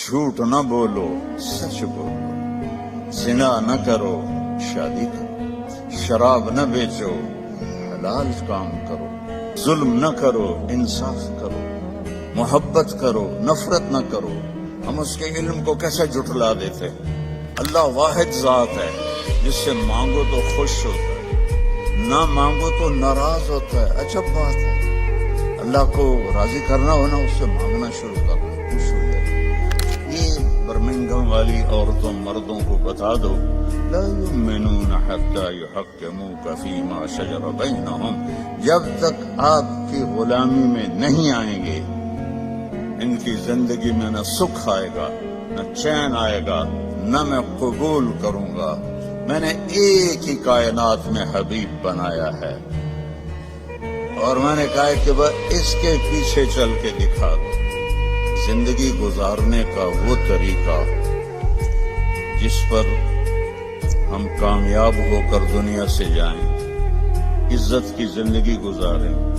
جھوٹ نہ بولو سچ بولو، زنا نہ کرو شادی کرو، شراب نہ بیچو حلال کام کرو، ظلم نہ کرو انصاف کرو، محبت کرو نفرت نہ کرو۔ ہم اس کے علم کو کیسے جھٹلا دیتے؟ اللہ واحد ذات ہے جس سے مانگو تو خوش ہوتا ہے، نہ مانگو تو ناراض ہوتا ہے۔ عجب بات ہے، اللہ کو راضی کرنا ہونا اس سے مانگنا شروع کرنا، خوش ہو جائے۔ یہ برمنگھم والی عورتوں مردوں کو بتا دو، لا یؤمنون حتی یحکموک فیما شجر بینہم، جب تک آپ کی غلامی میں نہیں آئیں گے ان کی زندگی میں نہ سکھ آئے گا نہ چین آئے گا، نہ میں قبول کروں گا۔ میں نے ایک ہی کائنات میں حبیب بنایا ہے اور میں نے کہا کہ وہ اس کے پیچھے چل کے دکھا دو۔ زندگی گزارنے کا وہ طریقہ جس پر ہم کامیاب ہو کر دنیا سے جائیں، عزت کی زندگی گزاریں،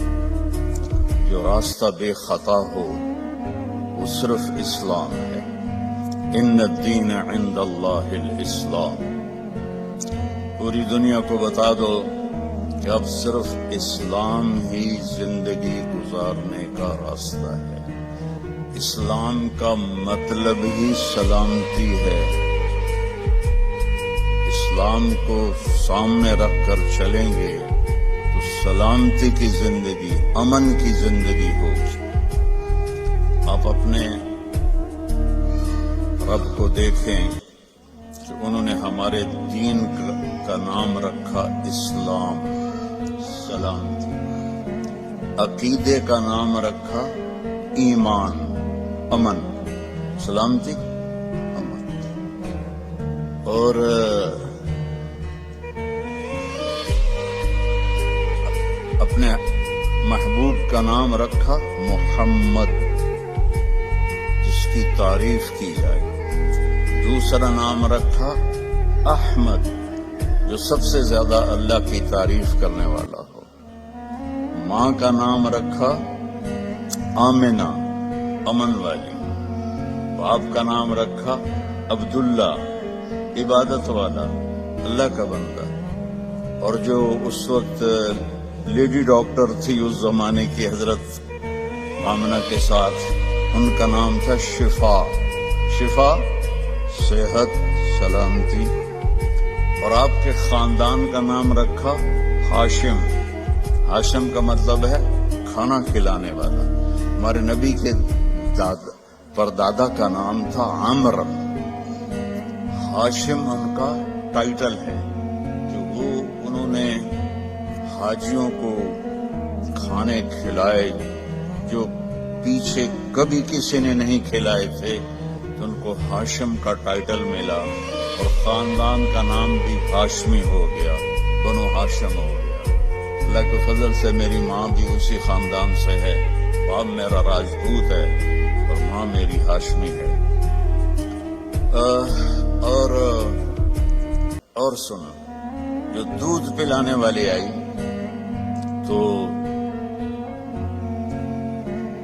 جو راستہ بے خطا ہو وہ صرف اسلام ہے۔ ان الدین عند اللہ الاسلام۔ پوری دنیا کو بتا دو کہ اب صرف اسلام ہی زندگی گزارنے کا راستہ ہے۔ اسلام کا مطلب ہی سلامتی ہے۔ اسلام کو سامنے رکھ کر چلیں گے تو سلامتی کی زندگی، امن کی زندگی ہوگی۔ آپ اپنے رب کو دیکھیں کہ انہوں نے ہمارے دین کا نام رکھا اسلام، سلامتی۔ عقیدے کا نام رکھا ایمان، امن، سلامتی، امن۔ اور اپنے محبوب کا نام رکھا محمد، جس کی تعریف کی جائے۔ دوسرا نام رکھا احمد، جو سب سے زیادہ اللہ کی تعریف کرنے والا ہو۔ ماں کا نام رکھا آمنہ، امن والی۔ باپ کا نام رکھا عبداللہ، عبادت والا، اللہ کا بندہ۔ اور جو اس وقت لیڈی ڈاکٹر تھی اس زمانے کی حضرت آمنہ کے ساتھ، ان کا نام تھا شفا، شفا صحت، سلامتی۔ اور آپ کے خاندان کا نام رکھا ہاشم، ہاشم کا مطلب ہے کھانا کھلانے والا۔ ہمارے نبی کے پردادا کا نام تھا عمرو۔ ہاشم ان کا ٹائٹل ہے کہ وہ انہوں نے حاجیوں کو کھانے کھلائے جو پیچھے کبھی کسی نے نہیں کھلائے تھے، تو ان کو ہاشم کا ٹائٹل ملا اور خاندان کا نام بھی ہاشمی ہو گیا، بنو ہاشم ہو گیا۔ اللہ کے فضل سے میری ماں بھی اسی خاندان سے ہے، باپ میرا راجپوت ہے اور ماں میری ہاشمی ہے۔ اور سنو، جو دودھ پلانے والی آئی تو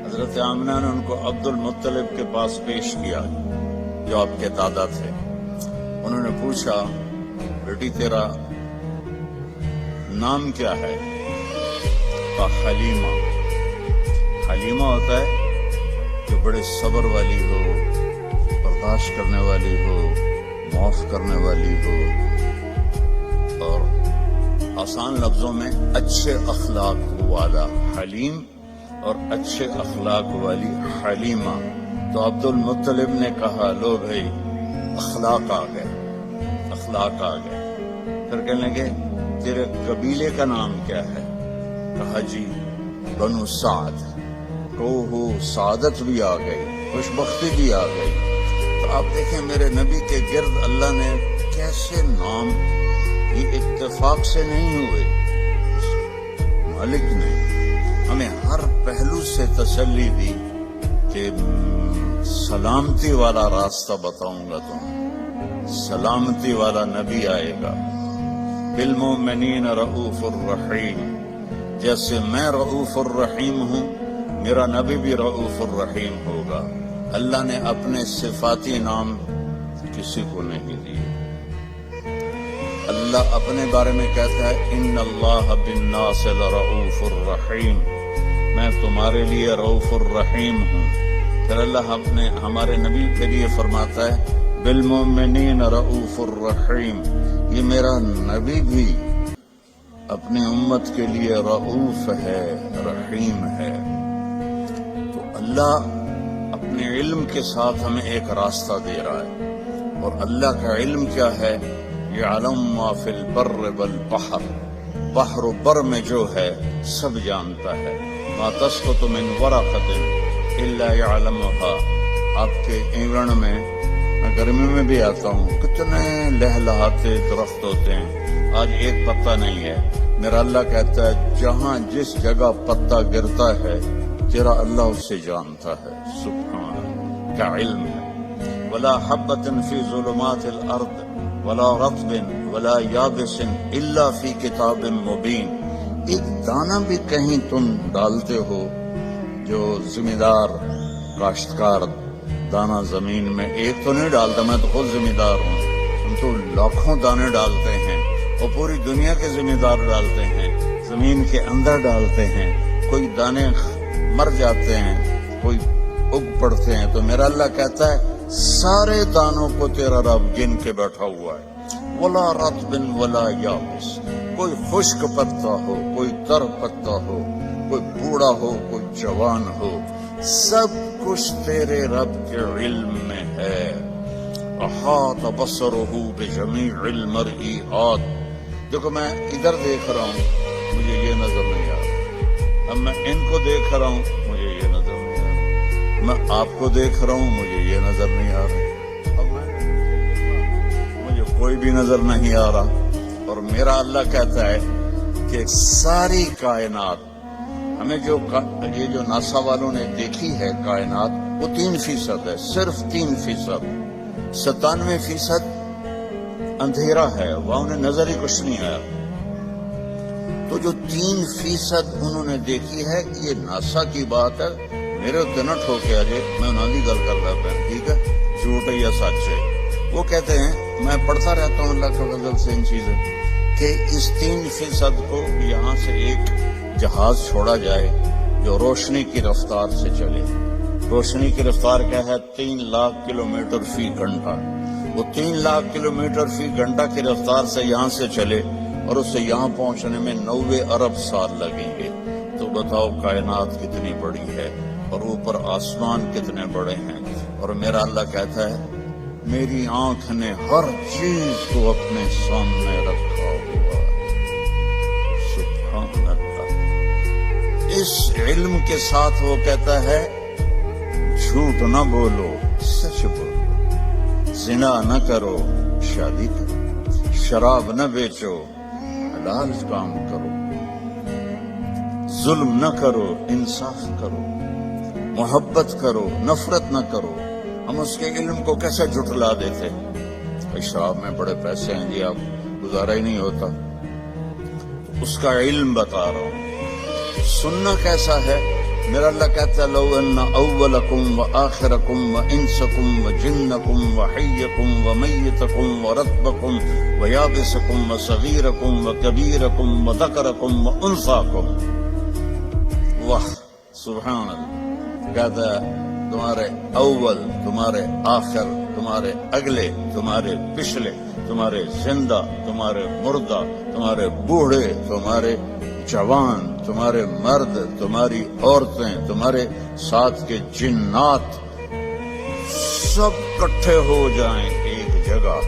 حضرت آمنہ نے ان کو عبد المطلب کے پاس پیش کیا جو آپ کے دادا تھے۔ انہوں نے پوچھا، بیٹی تیرا نام کیا ہے؟ کہا حلیمہ۔ حلیمہ ہوتا ہے جو بڑے صبر والی ہو، برداشت کرنے والی ہو، معاف کرنے والی ہو، اور آسان لفظوں میں اچھے اخلاق والا حلیم اور اچھے اخلاق والی حلیمہ۔ تو عبد المطلب نے کہا، لو بھائی اخلاق آ گئے، اخلاق آ گئے۔ پھر کہنے لگے تیرے قبیلے کا نام کیا ہے؟ کہا جی بنو سعد۔ تو ہو سعادت بھی آ گئی، خوش بختی بھی آ گئی۔ تو آپ دیکھیں میرے نبی کے گرد اللہ نے کیسے نام، یہ اتفاق سے نہیں ہوئے، مالک نے ہمیں ہر پہلو سے تسلی دی کہ سلامتی والا راستہ بتاؤں گا تمہیں، سلامتی والا نبی آئے گا۔ بالمؤمنین رؤوف الرحیم، جیسے میں رؤوف الرحیم ہوں میرا نبی بھی رؤوف الرحیم ہوگا۔ اللہ نے اپنے صفاتی نام کسی کو نہیں دیے. اللہ اپنے بارے میں کہتا ہے ان اللہ بالناس لرؤوف الرحیم، میں تمہارے لیے رؤوف الرحیم ہوں. پھر اللہ اپنے ہمارے نبی کے لیے فرماتا ہے بالمؤمنین رؤوف الرحیم. یہ میرا نبی بھی اپنی امت کے لیے رؤوف ہے، رحیم ہے. تو اللہ اپنے علم کے ساتھ ہمیں ایک راستہ دے رہا ہے، اور اللہ کا علم کیا ہے؟ یعلم ما فی البر والبحر، بحر و بر میں جو ہے سب جانتا ہے. ما تسقط من ورقۃ الا یعلمها. آپ کے انگلینڈ میں گرمی میں بھی آتا ہوں، کتنے لہلہاتے درخت ہوتے ہیں، آج ایک پتا نہیں ہے. میرا اللہ کہتا ہے جہاں جس جگہ پتا گرتا ہے تیرا اللہ اسے جانتا ہے. سبحان کا علم ہے. ولا حبۃ فی ظلمات الارض ولا رطب ولا یابس الا فی کتاب مبین. ایک دانہ بھی کہیں تم ڈالتے ہو، جو ذمہ دار کاشتکار دانہ زمین میں ایک تو نہیں ڈالتا، میں تو خود ذمہ دار ہوں، ہم تو لاکھوں دانے ڈالتے ہیں اور پوری دنیا کے ذمہ دار ڈالتے ہیں، زمین کے اندر ڈالتے ہیں. کوئی دانے مر جاتے ہیں، کوئی اگ پڑتے ہیں. تو میرا اللہ کہتا ہے سارے دانوں کو تیرا رب گن کے بیٹھا ہوا ہے. ولا رطب ولا یابس، کوئی خشک پتا ہو، کوئی تر پتا ہو، کوئی بوڑھا ہو، کوئی جوان ہو، سب کچھ تیرے رب کے علم میں ہے. احاط بصرہ بجمیع المرئیات. دیکھو میں ادھر دیکھ رہا ہوں، مجھے یہ نظر نہیں آ رہا. اب میں ان کو دیکھ رہا ہوں، مجھے یہ نظر نہیں آ رہا. میں آپ کو دیکھ رہا ہوں، مجھے یہ نظر نہیں آ رہا. اب مجھے کوئی بھی نظر نہیں آ رہا. اور میرا اللہ کہتا ہے کہ ساری کائنات ہمیں یہ جو ناسا والوں نے دیکھی ہے کائنات، وہ 3% ہے، صرف 3%. 97% اندھیرا ہے، وہ انہیں نظر ہی کچھ نہیں آیا. تو جو 3% انہوں نے دیکھی ہے، یہ ناسا کی بات ہے. میرے اتنے نہ ٹھوکے آجے، میں انہوں کی گل کر رہا ہوں، ٹھیک ہے، جھوٹ ہے یا سچ ہے. وہ کہتے ہیں، میں پڑھتا رہتا ہوں اللہ کے فضل سے ان چیزیں، کہ اس 3% کو یہاں سے ایک جہاز چھوڑا جائے جو روشنی کی رفتار سے چلے. روشنی کی رفتار کیا ہے؟ 3 لاکھ کلومیٹر فی گھنٹہ. وہ 3 لاکھ کلومیٹر فی گھنٹہ کی رفتار سے یہاں سے چلے اور اسے یہاں پہنچنے میں 90 ارب سال لگیں گے. تو بتاؤ کائنات کتنی بڑی ہے اور اوپر آسمان کتنے بڑے ہیں. اور میرا اللہ کہتا ہے میری آنکھ نے ہر چیز کو اپنے سامنے رکھا ہوا. سبحان اللہ. اس علم کے ساتھ وہ کہتا ہے جھوٹ نہ بولو، سچ بولو. زنا نہ کرو، شادی کرو. شراب نہ بیچو، حلال کام کرو. ظلم نہ کرو، انصاف کرو. محبت کرو، نفرت نہ کرو. ہم اس کے علم کو کیسے جھٹلا دیتے؟ شراب میں بڑے پیسے ہیں جی، آپ گزارا ہی نہیں ہوتا. اس کا علم بتا رہا ہوں. سننا کیسا ہے؟ میرا اللہ کہتا ہے لو ان اولکم وآخرکم وانسکم وجنکم وحیکم ومیتکم ورطبکم ویابسکم وصغیرکم وکبیرکم وذکرکم وانثاکم. واہ سبحان اللہ. کہتا ہے تمہارے اول، تمہارے آخر، تمہارے اگلے، تمہارے پچھلے، تمہارے زندہ، تمہارے مردہ، تمہارے بوڑھے، تمہارے جوان، تمہارے مرد، تمہاری عورتیں، تمہارے ساتھ کے جنات، سب کٹھے ہو جائیں ایک جگہ.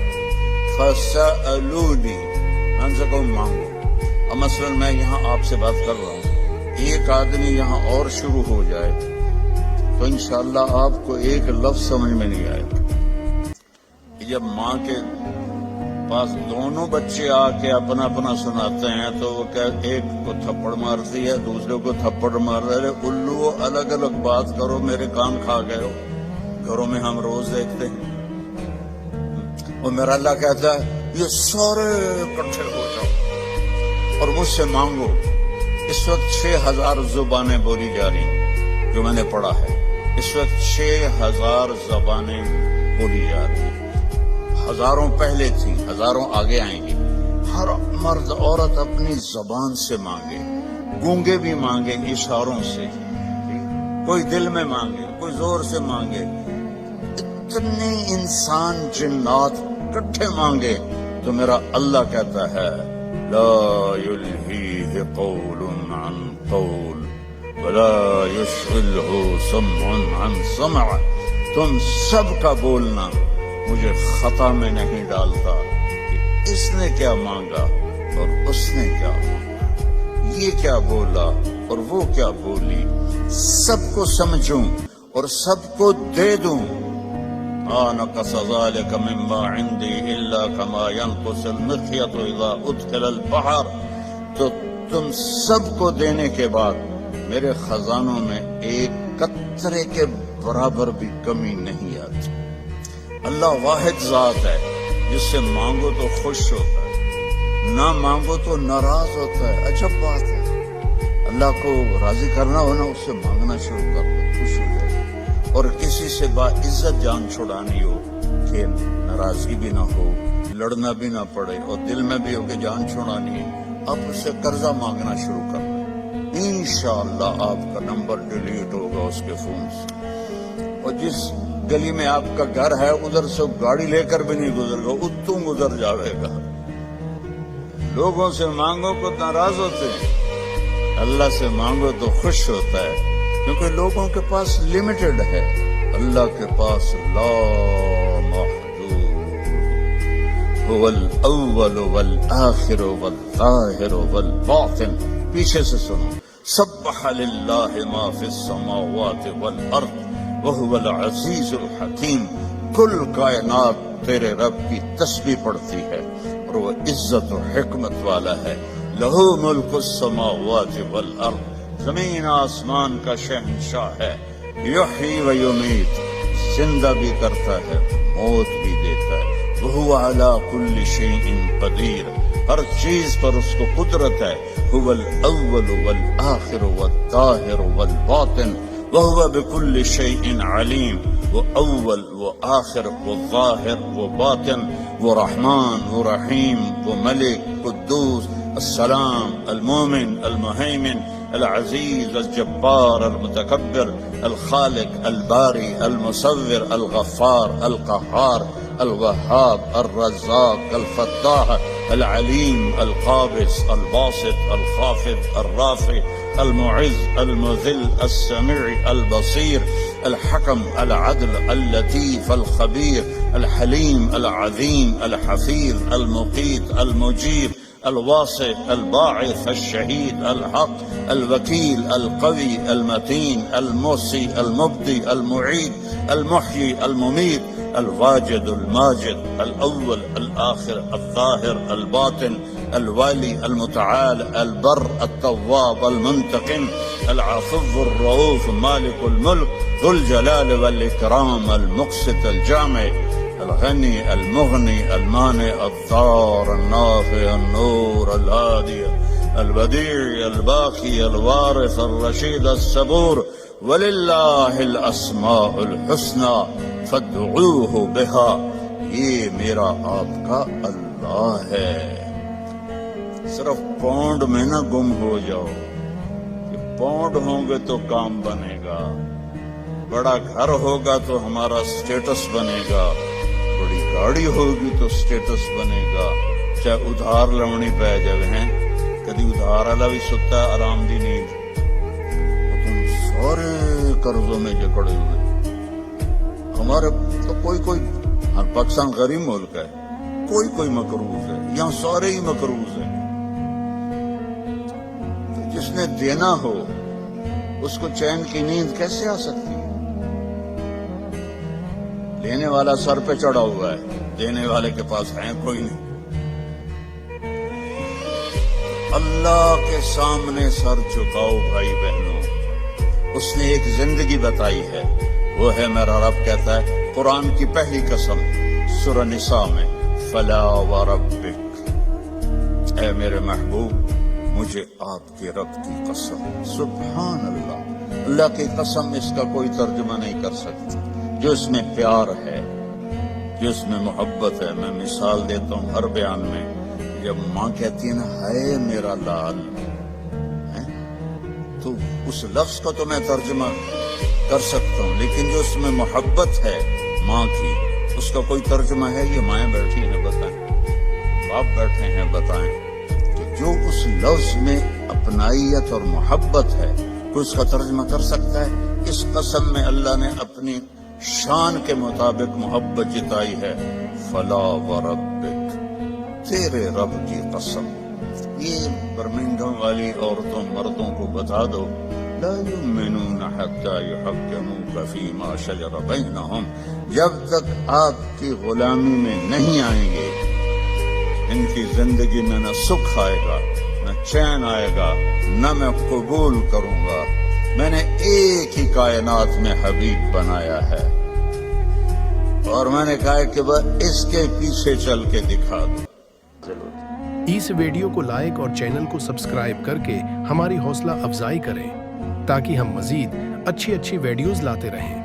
فَسَأَلُونِي، میں ان سے کہوں مانگو. اب مثلا میں یہاں آپ سے بات کر رہا ہوں، ایک آدمی یہاں اور شروع ہو جائے تو انشاءاللہ آپ کو ایک لفظ سمجھ میں نہیں آئے گا. جب ماں کے پاس دونوں بچے آ کے اپنا اپنا سناتے ہیں تو وہ ایک کو تھپڑ مارتی ہے، دوسرے کو تھپڑ مار رہے. الو الگ الگ بات کرو، میرے کان کھا گئے ہو. گھروں میں ہم روز دیکھتے ہیں. اور میرا اللہ کہتا ہے یہ سارے اکٹھے ہو جاؤ اور مجھ سے مانگو. اس وقت 6000 زبانیں بولی جا رہی ہیں جو میں نے پڑھا ہے. اس وقت 6000 زبانیں بولی جا رہی ہیں، ہزاروں پہلے تھیں، ہزاروں آگے آئیں گی۔ ہر مرد عورت اپنی زبان سے مانگے، گونگے بھی مانگے اشاروں سے، کوئی دل میں مانگے، کوئی زور سے مانگے، اتنے انسان جنات کٹھے مانگے تو میرا اللہ کہتا ہے لا یلہیہ قول عن قول ولا یشغلہ سمع عن سمع۔ تم سب کا بولنا مجھے خطا میں نہیں ڈالتا کہ اس نے کیا مانگا اور اس نے کیا مانگا، یہ کیا بولا اور وہ کیا بولی، سب کو سمجھوں اور سب کو دے دوں۔ نقص ذلك مما عندي الا كما ينقص المخيط اذا ادخل البحر۔ تو تم سب کو دینے کے بعد میرے خزانوں میں ایک قطرے کے برابر بھی کمی نہیں آتی۔ اللہ واحد ذات ہے، جس سے مانگو تو خوش ہوتا ہے، نہ مانگو تو ناراض ہوتا ہے۔ عجب بات ہے، اللہ کو راضی کرنا ہو نا، اس سے مانگنا شروع کر دو، خوش ہو جائے۔ اور کسی سے باعزت جان چھڑانی ہو کہ ناراضگی بھی نہ ہو، لڑنا بھی نہ پڑے، اور دل میں بھی ہو کہ جان چھڑانی ہے، آپ اس سے قرضہ مانگنا شروع کر دیں، انشاءاللہ آپ کا نمبر ڈیلیٹ ہوگا اس کے فون سے۔ اور جس گلی میں آپ کا گھر ہے ادھر سے گاڑی لے کر بھی نہیں گزر گا، اتوں گزر جاوے گا۔ لوگوں سے مانگو تو ناراض ہوتے ہیں، اللہ سے مانگو تو خوش ہوتا ہے، کیونکہ لوگوں کے پاس لمیٹڈ ہے، اللہ کے پاس لا محدود۔ هو الاول والآخر والظاہر والباطن۔ پیچھے سے سنو، سبح للہ ما فی السماوات والارض وهو العزیز الحکیم۔ کل کائنات تیرے رب کی تسبیح پڑھتی ہے اور وہ عزت و حکمت والا ہے۔ لہو ملک السماوات والارض، زمین آسمان کا شہنشاہ ہے۔ یحیی و یمیت، زندہ بھی کرتا ہے، موت بھی دیتا ہے۔ وہو علی کل شیء قدیر، ہر چیز پر اس کو قدرت ہے۔ هو الاول والآخر والظاہر والباطن وهو بكل شيء علیم۔ وہ اول، وہ آخر، وہ ظاہر، وہ باطن، وہ رحمان، وہ رحیم، وہ ملک، قدوس، السلام، المومن، المہیمن، العزیز، الجبار، المتکبر، الخالق، الباری، المصور، الغفار، القہار، الوہاب، الرزاق، الفتاح، العلیم، القابض، الباسط، الخافض، الرافع، المعز، المذل، السميع، البصير، الحكم، العدل، اللطيف، الخبير، الحليم، العظيم، الحفيظ، المقيت، المجيب، الواسع، الباعث، الشهيد، الحق، الوكيل، القوي، المتين، الموصي، المبدي، المعيد، المحيي، المميت، الواجد، الماجد، الأول، الآخر، الظاهر، الباطن، الوالي، المتعال، البر، التواب، المنتقم، العفو، الرؤوف، مالك الملك، ذو الجلال والإكرام، المقسط، الجامع، الغني، المغني، المانع، الضار، النافع، النور، الهادي، البديع، الباقي، الوارث، الرشيد، الصبور، وللہ الاسماء الحسنى فادعوہ بہا۔ یہ میرا آپ کا اللہ ہے۔ صرف پونڈ میں نہ گم ہو جاؤ کہ پونڈ ہوں گے تو کام بنے گا، بڑا گھر ہوگا تو ہمارا سٹیٹس بنے گا، بڑی گاڑی ہوگی تو سٹیٹس بنے گا، چاہے ادھار لونی پہ جائے ہیں، کدی ادھار والا بھی ستا ہے آرام دی نیند، سارے قرضوں میں جکڑے ہوئے۔ ہمارے تو کوئی ہر پاکستان غریب ملک ہے، کوئی مقروض ہے، یہاں سارے ہی مقروض ہیں۔ جس نے دینا ہو اس کو چین کی نیند کیسے آ سکتی ہے؟ لینے والا سر پہ چڑھا ہوا ہے، دینے والے کے پاس ہے کوئی نہیں۔ اللہ کے سامنے سر جھکاؤ بھائی بہنوں۔ اس نے ایک زندگی بتائی ہے، وہ ہے میرا رب کہتا ہے قرآن کی پہلی قسم سورہ نساء میں، فلا وربک، اے میرے محبوب مجھے آپ کے رب کی قسم، سبحان اللہ، اللہ کی قسم اس کا کوئی ترجمہ نہیں کر سکتا. جو اس میں پیار ہے، جو اس میں محبت ہے. میں مثال دیتا ہوں ہر بیان میں. جب ماں کہتی ہے نا ہائے میرا لال، تو اس لفظ کو تو میں ترجمہ کر سکتا ہوں، لیکن جو اس میں محبت ہے ماں کی، اس کا کوئی ترجمہ ہے؟ یہ مائیں بیٹھی ہیں بتائیں، باپ بیٹھے ہیں بتائیں. کہ جو اس لفظ میں اپنائیت اور محبت ہے، کوئی اس کا ترجمہ کر سکتا ہے؟ اس قسم میں اللہ نے اپنی شان کے مطابق محبت جتائی ہے. فلا وربک، تیرے رب کی قسم. یہ برمنگھم والی عورتوں مردوں کو بتا دو، لا یؤمنون حتی یحکموک فیما شجر بینہم، جب تک آپ کی غلامی میں نہیں آئیں گے ان کی زندگی میں نہ سکھ آئے گا، نہ چین آئے گا، نہ میں قبول کروں گا. میں نے ایک ہی کائنات میں حبیب بنایا ہے، اور میں نے کہا کہ بس اس کے پیچھے چل کے دکھا دو. اس ویڈیو کو لائک اور چینل کو سبسکرائب کر کے ہماری حوصلہ افزائی کریں تاکہ ہم مزید اچھی ویڈیوز لاتے رہیں.